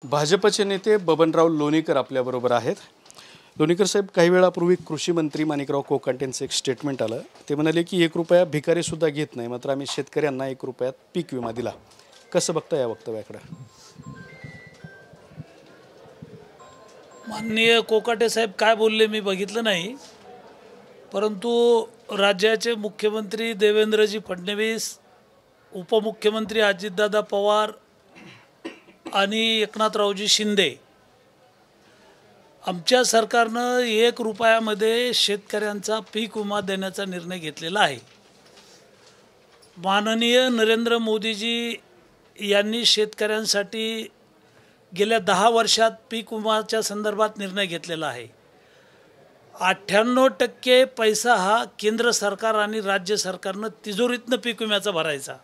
भाजपचे नेते बबनराव लोणीकर आपल्याबरोबर आहेत। लोणीकर साहेब, काही वेळापूर्वी कृषी मंत्री माणिकराव कोकाटेंचं एक स्टेटमेंट आलं। ते म्हणाले की 1 रुपया भिकारी सुद्धा घेत नाही, मात्र आम्ही शेतकऱ्यांना 1 रुपयात पीक विमा दिला। कसं बघता या वक्तव्याकडे? माननीय कोकाटे साहेब काय बोलले मी बघितलं नाही, परंतु राज्याचे मुख्यमंत्री देवेंद्रजी फडणवीस, उपमुख्यमंत्री अजितदादा पवार आणि एकनाथरावजी शिंदे आमच्या सरकारनं 1 रुपयामध्ये शेतकऱ्यांचा पीक विमा देण्याचा निर्णय घेतलेला आहे। माननीय नरेंद्र मोदीजी यांनी शेतकऱ्यांसाठी गेल्या 10 वर्षात पीक विमाच्या संदर्भात निर्णय घेतलेला आहे। 98% पैसा हा केंद्र सरकार आणि राज्य सरकारनं तिजोरीतनं पीक विम्याचा भरायचा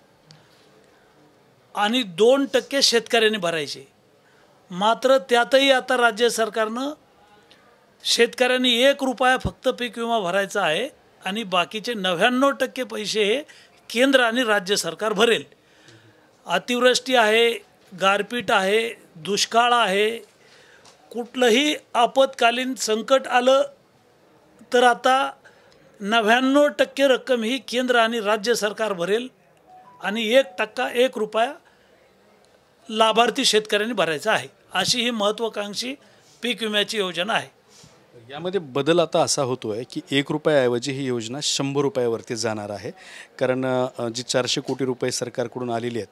आणि 2% शेतकऱ्यांनी भरायचे। मात्र त्यातही आता राज्य सरकारनं शेतकऱ्यांनी 1 रुपया फक्त पीक विमा भरायचा आहे आणि बाकीचे 99% पैसे हे केंद्र आणि राज्य सरकार भरेल। अतिवृष्टी आहे, गारपीट आहे, दुष्काळ आहे, कुठलंही आपत्कालीन संकट आलं तर आता 99% रक्कम ही केंद्र आणि राज्य सरकार भरेल आणि 1% 1 रुपया लाभार्थी शेतकऱ्यांनी भरायचा आहे। अशी ही महत्त्वाकांक्षी पीक विम्याची योजना आहे। यामध्ये बदल आता असा होतोय की 1 रुपयाऐवजी ही योजना 100 रुपयावरती जाणार आहे, कारण जी 400 कोटी रुपये सरकारकडून आलेली आहेत,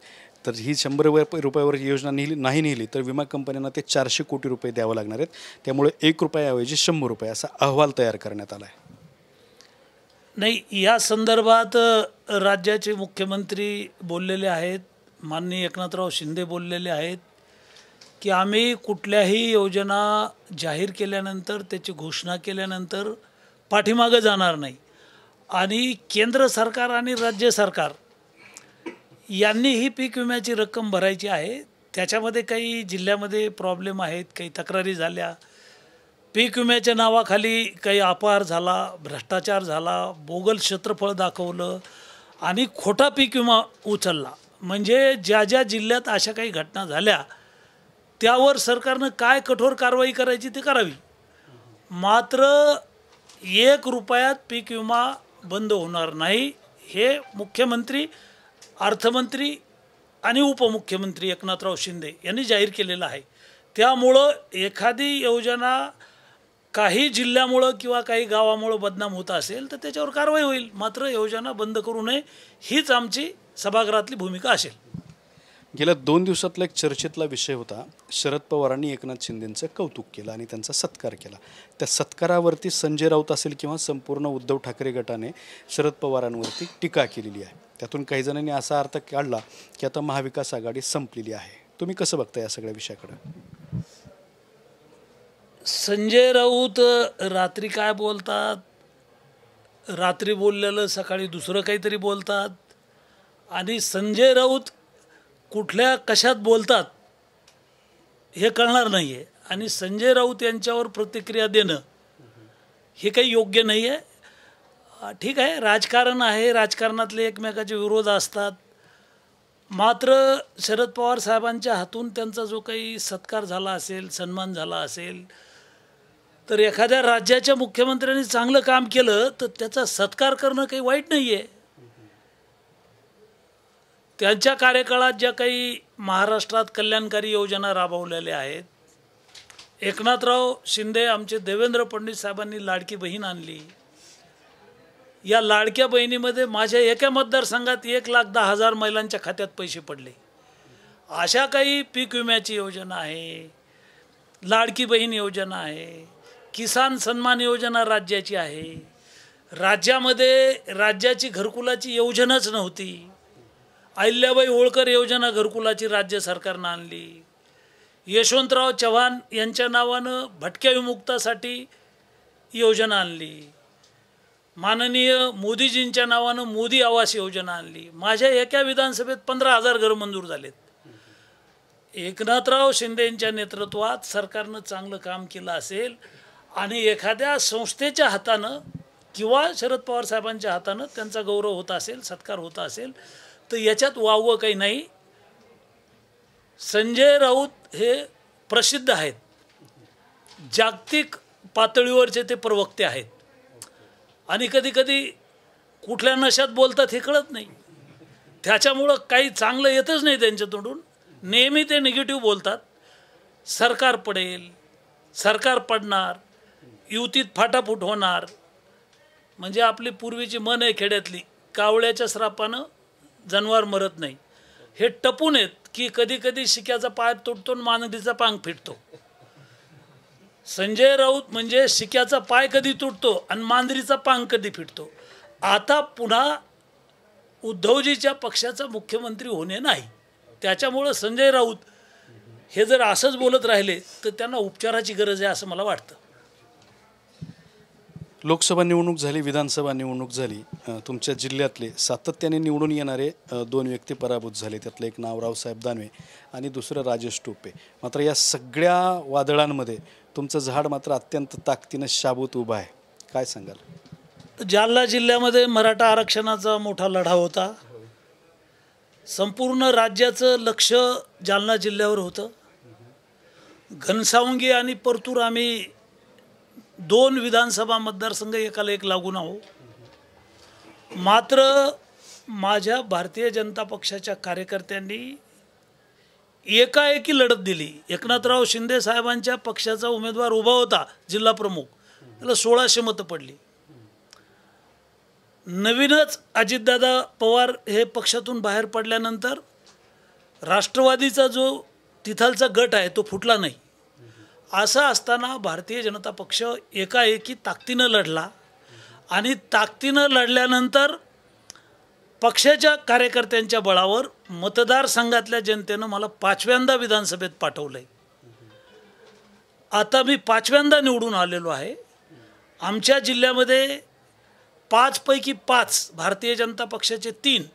तर ही 100 रुपयावर योजना नाही नेली तर विमा कंपन्यांना ते 400 कोटी रुपये द्यावं लागणार आहेत। त्यामुळे 1 रुपयाऐवजी 100 रुपये असा अहवाल तयार करण्यात आला आहे। नाही, या संदर्भात राज्याचे मुख्यमंत्री बोललेले आहेत, माननीय एकनाथराव शिंदे बोललेले आहेत की आम्ही कुठल्याही योजना जाहीर केल्यानंतर, त्याची घोषणा केल्यानंतर पाठीमागं जाणार नाही आणि केंद्र सरकार आणि राज्य सरकार यांनी ही पीक विम्याची रक्कम भरायची आहे। त्याच्यामध्ये काही जिल्ह्यामध्ये प्रॉब्लेम आहेत, काही तक्रारी झाल्या, पीक विम्याच्या नावाखाली काही अपहार झाला, भ्रष्टाचार झाला, बोगल क्षेत्रफळ दाखवलं आणि खोटा पीक विमा उचलला। म्हणजे ज्या ज्या जिल्ह्यात अशा काही घटना झाल्या त्यावर सरकारनं काय कठोर कारवाई करायची ते करावी। मात्र 1 रुपयात पीक विमा बंद होणार नाही, हे मुख्यमंत्री, अर्थमंत्री आणि उपमुख्यमंत्री एकनाथराव शिंदे यांनी जाहीर केलेलं आहे। त्यामुळं एखादी योजना काही जिल्ह्यामुळं किंवा काही गावामुळं बदनाम होत असेल तर त्याच्यावर कारवाई होईल, मात्र योजना बंद करू नये हीच आमची सभागृहातली भूमिका असेल। गेल्या 2 दिवसातला एक चर्चेतला विषय होता, शरद पवारांनी एकनाथ शिंदेंचं कौतुक केलं आणि त्यांचा सत्कार केला। त्या सत्कारावरती संजय राऊत असेल किंवा संपूर्ण उद्धव ठाकरे गटाने शरद पवारांवरती टीका केलेली आहे। त्यातून काही जणांनी असा अर्थ काढला की आता महाविकास आघाडी संपलेली आहे। तुम्ही कसं बघता या सगळ्या विषयाकडे? संजय राऊत रात्री काय बोलतात, रात्री बोललेलं सकाळी दुसरं काहीतरी बोलतात आणि संजय राऊत कुठल्या कशात बोलतात हे कळणार नाही आहे आणि संजय राऊत यांच्यावर प्रतिक्रिया देणं हे काही योग्य नाही आहे। ठीक आहे, राजकारण आहे, राजकारणातले एकमेकाचे विरोध असतात, मात्र शरद पवार साहेबांच्या हातून त्यांचा जो काही सत्कार झाला असेल, सन्मान झाला असेल, तर एखाद्या राज्याच्या मुख्यमंत्र्यांनी चांगलं काम केलं तर त्याचा सत्कार करणं काही वाईट नाही आहे। त्यांच्या कार्यकाळात ज्या काही महाराष्ट्रात कल्याणकारी योजना राबवलेल्या आहेत, एकनाथराव शिंदे आमचे देवेंद्र फडणवीस साहेबांनी लाडकी बहीण आणली। या लाडक्या बहिणीमध्ये माझ्या एका मतदारसंघात 1,10,000 महिलांच्या खात्यात पैसे पडले। अशा काही पीक विम्याची योजना आहे, लाडकी बहीण योजना आहे, किसान सन्मान योजना राज्याची आहे। राज्यामध्ये राज्याची घरकुलाची योजनाच नव्हती, अहिल्याबाई होळकर योजना घरकुलाची राज्य सरकारनं आणली। यशवंतराव चव्हाण यांच्या नावानं भटक्या विमुक्तासाठी योजना आणली। माननीय मोदीजींच्या नावानं मोदी आवास योजना आणली। माझ्या एका विधानसभेत 15,000 घरं मंजूर झालेत। एकनाथराव शिंदे यांच्या नेतृत्वात सरकारनं चांगलं काम केलं असेल आणि एखाद्या संस्थेच्या हातानं किंवा शरद पवार साहेबांच्या हातानं त्यांचा गौरव होत असेल, सत्कार होत असेल तर याच्यात वावगं काही नाही। संजय राऊत हे प्रसिद्ध आहेत, जागतिक पातळीवरचे ते प्रवक्ते आहेत आणि कधी कधी कुठल्या नशात बोलतात हे कळत नाही. त्याच्यामुळं काही चांगलं येतच नाही त्यांच्या तोंडून. नेहमी ते निगेटिव्ह बोलतात. सरकार पडेल, सरकार पडणार, युतीत फाटाफूट होणार. म्हणजे आपली पूर्वीची मन आहे खेड्यातली, कावळ्याच्या श्रापानं जनावर मरत नाही. हे टपून आहेत की कधी कधी शिक्याचा पाय तुटतो आणि मांजरीचा पांग फिटतो. संजय राऊत म्हणजे शिक्याचा पाय कधी तुटतो आणि मांजरीचा पांग कधी फिटतो. आता पुन्हा उद्धवजीच्या पक्षाचा मुख्यमंत्री होणे नाही. त्याच्यामुळं संजय राऊत हे जर असंच बोलत राहिले तर त्यांना उपचाराची गरज आहे असं मला वाटतं. लोकसभा निवडणूक झाली, विधानसभा निवडणूक झाली. तुमच्या जिल्ह्यातले सातत्याने निवडून येणारे दोन व्यक्ती पराभूत झाले. त्यातलं एक नाव रावसाहेब दानवे आणि दुसरं राजेश टोपे. मात्र या सगळ्या वादळांमध्ये तुमचं झाड मात्र अत्यंत ताकदीनं शाबूत उभं आहे. काय सांगाल? जालना जिल्ह्यामध्ये मराठा आरक्षणाचा मोठा लढा होता. संपूर्ण राज्याचं लक्ष जालना जिल्ह्यावर होतं. घनसावंगी आणि परतूर आम्ही 2 विधानसभा मतदारसंघ एकाला एक लागून आहो. मात्र माझ्या भारतीय जनता पक्षाच्या कार्यकर्त्यांनी एकाएकी लढत दिली. एकनाथराव शिंदे साहेबांच्या पक्षाचा उमेदवार उभा होता जिल्हा प्रमुख, त्याला 1600 मतं पडली. नवीनच अजितदादा पवार हे पक्षातून बाहेर पडल्यानंतर राष्ट्रवादीचा जो तिथालचा गट आहे तो फुटला नाही. असं असताना भारतीय जनता पक्ष एकाएकी ताकदीनं लढला आणि ताकदीनं लढल्यानंतर पक्षाच्या कार्यकर्त्यांच्या बळावर मतदारसंघातल्या जनतेनं मला 5व्यांदा विधानसभेत पाठवलं आहे. आता मी 5व्यांदा निवडून आलेलो आहे. आमच्या जिल्ह्यामध्ये 5 पैकी 5 भारतीय जनता पक्षाचे 3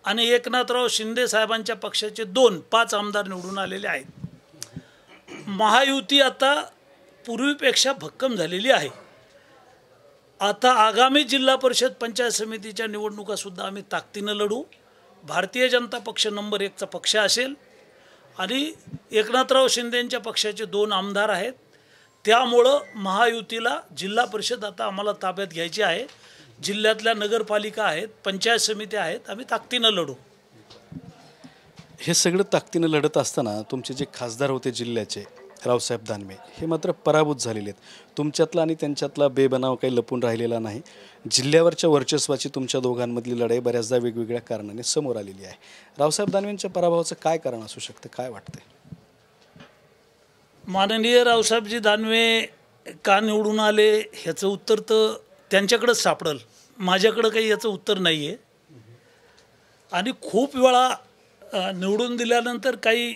आणि एकनाथराव शिंदे साहेबांच्या पक्षाचे 2 आमदार निवडून आलेले आहेत. महायुती आता पूर्वीपेक्षा भक्कम झालेली आहे. आता आगामी जिल्हा परिषद पंचायत समितीच्या निवडणुकासुद्धा आम्ही ताकदीनं लढू. भारतीय जनता पक्ष नंबर 1चा पक्ष असेल आणि एकनाथराव शिंदेंच्या पक्षाचे 2 आमदार आहेत. त्यामुळं महायुतीला जिल्हा परिषद आता आम्हाला ताब्यात घ्यायची आहे. जिल्ह्यातल्या नगरपालिका आहेत, पंचायत समित्या आहेत, आम्ही ताकदीनं लढू. हे सगळं ताकदीनं लढत असताना तुमचे जे खासदार होते जिल्ह्याचे रावसाहेब दानवे हे मात्र पराभूत झालेले आहेत. तुमच्यातला आणि त्यांच्यातला बेबनाव काही लपून राहिलेला नाही. जिल्ह्यावरच्या वर्चस्वाची तुमच्या दोघांमधली लढाई बऱ्याचदा वेगवेगळ्या कारणाने समोर आलेली आहे. रावसाहेब दानवेंच्या पराभवाचं काय कारण असू शकतं, काय वाटतंय? माननीय रावसाहेबजी दानवे का निवडून आले ह्याचं उत्तर तर त्यांच्याकडंच सापडेल. माझ्याकडं काही याचं उत्तर नाही आहे. आणि खूप वेळा निवडून दिल्यानंतर काही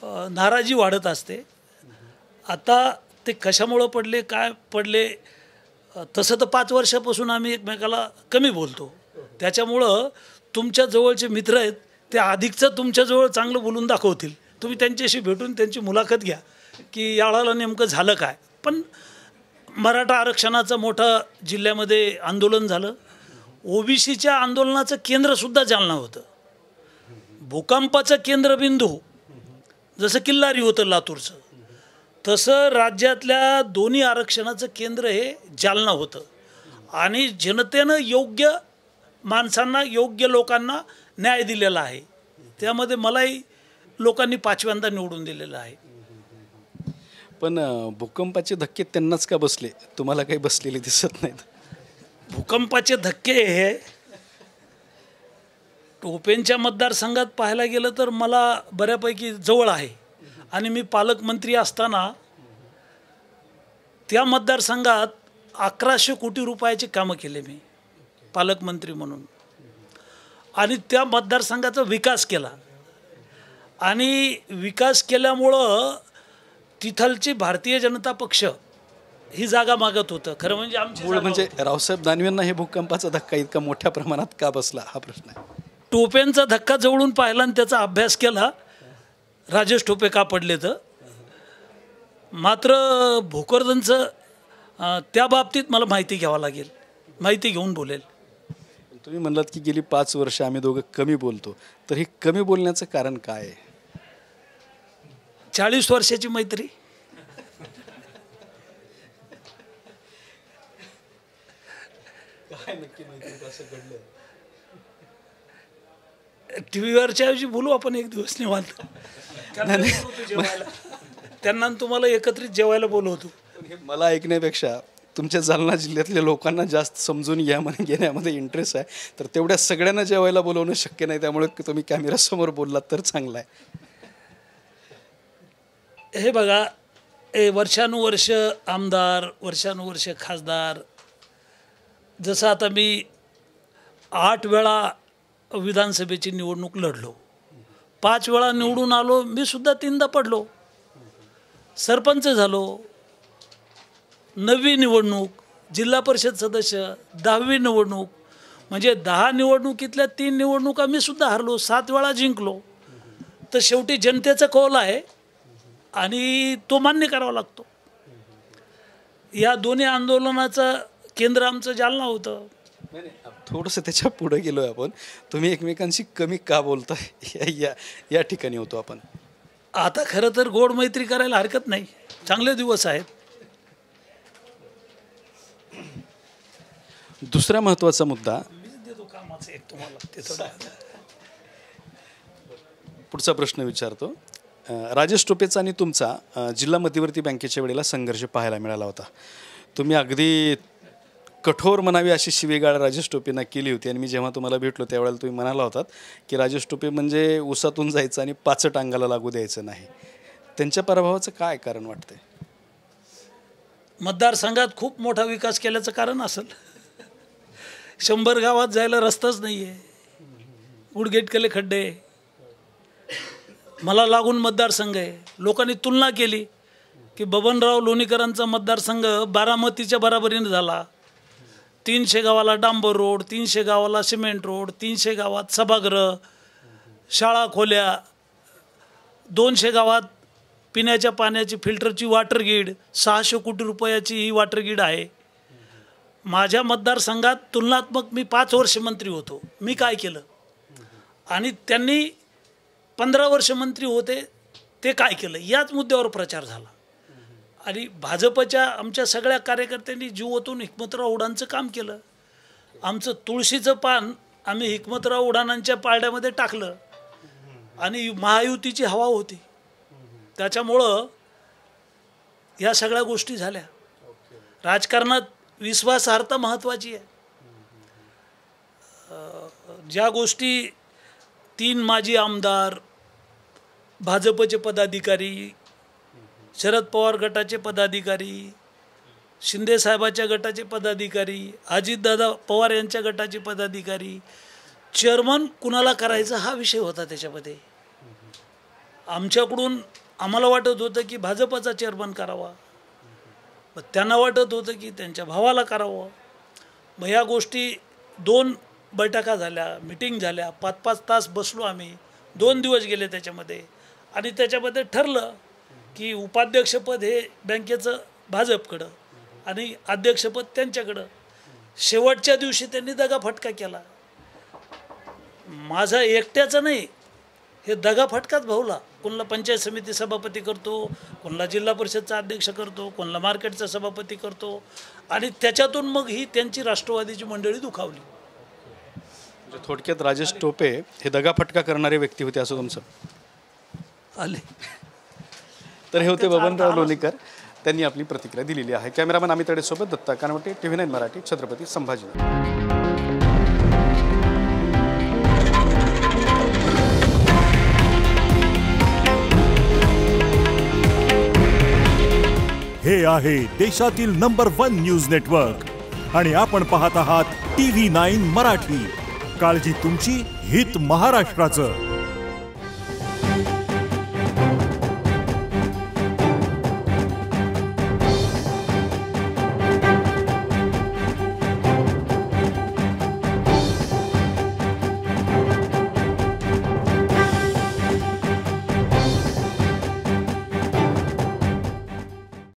नाराजी वाढत असते. आता ते कशामुळं पडले, काय पडले, तसं तर 5 वर्षापासून आम्ही एकमेकाला कमी बोलतो. त्याच्यामुळं तुमच्या जवळचे मित्र आहेत ते अधिकचं तुमच्याजवळ चांगलं बोलून दाखवतील. तुम्ही त्यांच्याशी भेटून त्यांची मुलाखत घ्या की यावेळेला नेमकं झालं काय. पण मराठा आरक्षणाचं मोठं जिल्ह्यामध्ये आंदोलन झालं. ओबीसीच्या आंदोलनाचं केंद्रसुद्धा जालना होतं. भूकंपाचं केंद्रबिंदू जसं किल्लारी होतं लातूरचं, तसं राज्यातल्या दोन्ही आरक्षणाचं केंद्र हे जालना होतं. आणि जनतेनं योग्य माणसांना, योग्य लोकांना न्याय दिलेला आहे. त्यामध्ये मलाही लोकांनी 5व्यांदा निवडून दिलेलं आहे. पण भूकंपाचे धक्के त्यांनाच का बसले, तुम्हाला काही बसलेले दिसत नाहीत? भूकंपाचे धक्के हे टोपेंच्या मतदारसंघात पाहायला गेलं तर मला बऱ्यापैकी जवळ आहे. आणि मी पालकमंत्री असताना त्या मतदारसंघात 1100 कोटी रुपयाची कामं केले मी पालकमंत्री म्हणून. आणि त्या मतदारसंघाचा विकास केला. आणि विकास केल्यामुळं तिथलची भारतीय जनता पक्ष ही जागा मागत होतं. खरं म्हणजे म्हणजे रावसाहेब दानवेंना हे भूकंपाचा धक्का इतका मोठ्या प्रमाणात का बसला हा प्रश्न आहे. टोपेंचा धक्का जवळून पाहिला आणि त्याचा अभ्यास केला. राजेश टोपे का पडले तर मात्र भोकरदनचं त्या बाबतीत मला माहिती घ्यावं लागेल, माहिती घेऊन बोलेल. तुम्ही म्हणलात की गेली 5 वर्ष आम्ही दोघं कमी बोलतो, तर हे कमी बोलण्याचं कारण काय आहे? 40 वर्षाची मैत्री. काय नक्की माहिती असं घडलं? टीव्हीवरच्या ऐवजी बोलू आपण एक दिवस निवांत. त्यांना आणि तुम्हाला एकत्रित जेवायला बोलवतो. हे मला ऐकण्यापेक्षा तुमच्या जालना जिल्ह्यातल्या लोकांना जास्त समजून घेण्यामध्ये इंटरेस्ट आहे. तर तेवढ्या सगळ्यांना जेवायला बोलवणं शक्य नाही, त्यामुळे तुम्ही कॅमेऱ्यासमोर बोललात तर चांगलं आहे. हे बघा, वर्षानुवर्ष आमदार, वर्षानुवर्ष खासदार, जसं आता मी 8 वेळा विधानसभेची निवडणूक लढलो, 5 वेळा निवडून आलो, मी सुद्धा 3दा पडलो, सरपंच झालो, 9वी निवडणूक, जिल्हा परिषद सदस्य 10वी निवडणूक, म्हणजे 10 निवडणुकीतल्या 3 निवडणुका मी सुद्धा हरलो, 7 वेळा जिंकलो. तर शेवटी जनतेचा कौल आहे आणि तो मान्य करावा लागतो. या दोन्ही आंदोलनाचं केंद्र आमचं जालना होतं. थोडंसं त्याच्या पुढे गेलो आहे आपण. तुम्ही एकमेकांशी कमी का बोलताय या ठिकाणी होतो आपण. आता खरं तर गोड मैत्री करायला हरकत नाही, चांगले दिवस आहेत. दुसरा महत्त्वाचा मुद्दा, पुढचा प्रश्न विचारतो. राजेश टोपेचा आणि तुमचा जिल्हा मध्यवर्ती बँकेच्या वेळेला संघर्ष पाहायला मिळाला होता. तुम्ही अगदी कठोर म्हणावी अशी शिवीगाळ राजेश टोपेंना केली होती आणि मी जेव्हा तुम्हाला भेटलो त्यावेळेला तुम्ही म्हणाला होतात की राजेश टोपे म्हणजे उसातून जायचं आणि पाचट अंगाला लागू द्यायचं नाही. त्यांच्या पराभवाचं काय कारण वाटतंय? मतदारसंघात खूप मोठा विकास केल्याचं कारण असेल. 100 गावात जायला रस्ताच नाही आहे, उडगेटकले खड्डे, मला लागून मतदारसंघ आहे. लोकांनी तुलना केली की बबनराव लोणीकरांचा मतदारसंघ बारामतीच्या बराबरीने झाला. 300 गावाला डांबर रोड, 300 गावाला सिमेंट रोड, 300 गावात सभागृह, शाळा खोल्या, 200 गावात पिण्याच्या पाण्याची फिल्टरची वॉटर ग्रीड, 600 कोटी रुपयाची ही वॉटर ग्रीड आहे. माझ्या मतदारसंघात तुलनात्मक मी 5 वर्ष मंत्री होतो. मी काय केलं आणि त्यांनी 15 वर्ष मंत्री होते ते काय केलं, याच मुद्द्यावर प्रचार झाला. आणि भाजपच्या आमच्या सगळ्या कार्यकर्त्यांनी जीव ओतून हिकमतराव उडानचं काम केलं. आमचं तुळशीचं पान आम्ही हिकमतराव उडानांच्या पारड्यामध्ये टाकलं आणि महायुतीची हवा होती, त्याच्यामुळं या सगळ्या गोष्टी झाल्या. राजकारणात विश्वासार्हता महत्त्वाची आहे. ज्या गोष्टी 3 माजी आमदार, भाजपचे पदाधिकारी, शरद पवार गटाचे पदाधिकारी, शिंदेसाहेबाच्या गटाचे पदाधिकारी, अजितदादा पवार यांच्या गटाचे पदाधिकारी, चेअरमन कुणाला करायचा हा विषय होता. त्याच्यामध्ये आमच्याकडून आम्हाला वाटत होतं की भाजपचा चेअरमन करावा, मग त्यांना वाटत होतं की त्यांच्या भावाला करावं. मग ह्या गोष्टी 2 बैठका झाल्या, मिटिंग झाल्या, 5-5 तास बसलो आम्ही, 2 दिवस गेले त्याच्यामध्ये. आणि त्याच्यामध्ये ठरलं की उपाध्यक्षपद हे बँकेचं भाजपकडं आणि अध्यक्षपद त्यांच्याकडं. शेवटच्या दिवशी त्यांनी दगाफटका केला. माझा एकट्याचं नाही, हे दगाफटकाच भावला. कोणाला पंचायत समिती सभापती करतो, कोणाला जिल्हा परिषदचा अध्यक्ष करतो, कोणाला मार्केटचा सभापती करतो आणि त्याच्यातून मग ही त्यांची राष्ट्रवादीची मंडळी दुखावली. म्हणजे थोडक्यात राजेश टोपे हे दगाफटका करणारे व्यक्ती होते असं तुमचं आले. तर हे होते बबनराव लोणीकर, त्यांनी आपली प्रतिक्रिया दिलेली आहे. कॅमेरामॅन अमित अडेसोबत दत्ता कानवटे, TV9 मराठी, छत्रपती संभाजीनगर. हे आहे देशातील नंबर 1 न्यूज नेटवर्क आणि आपण पाहत आहात TV9 मराठी. काळजी तुमची, हित महाराष्ट्राचं.